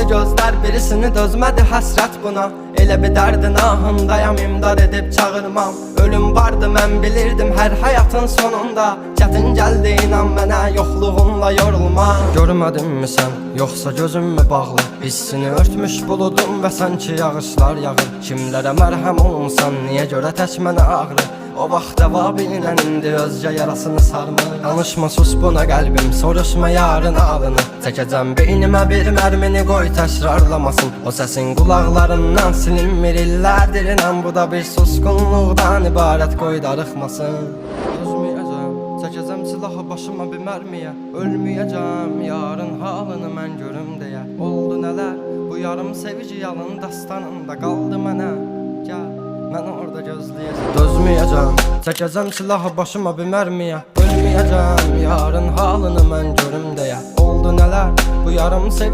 Doldu gözler birisini dözmədi həsrət buna. Elə bir dərdin ahındayam, imdad edib çağırmam. Ölüm vardı mən bilirdim hər həyatın sonunda. Çətin gəldi inan mənə yoxluğunla yorulma. Görmədinmi sən, yoxsa gözüm mü bağlı? Hissini örtmüş buludum və sanki yağışlar yağır. Kimlərə mərhəm olunsan, niyə görə tək mənə ağrı? O vaxt dəva bilinən indi özcə yarasını sarmır. Danışma sus buna qəlbim, soruşma yarın ağlını. Çəkəcəm beynimə bir mərmini, qoy təkrarlamasın. O səsin qulaqlarından silinmir illərdir inan. Bu da bir susqunluqdan ibarət, qoy darıxmasın. Özməyəcəm, çəkəcəm silahı başıma bir mərmiyə. Ölməyəcəm, yarın halını mən görüm deyə. Oldu nələr, bu yarım sevici yalın dastanında qaldı mənə. Gəl, mən orada gözləyəcəm. Dözməyəcəm, çəkəcəm silahı başıma bir mərmiyə. Ölməyəcəm, yarın halını mən görüm deyə. Oldu nələr, bu yarım sevici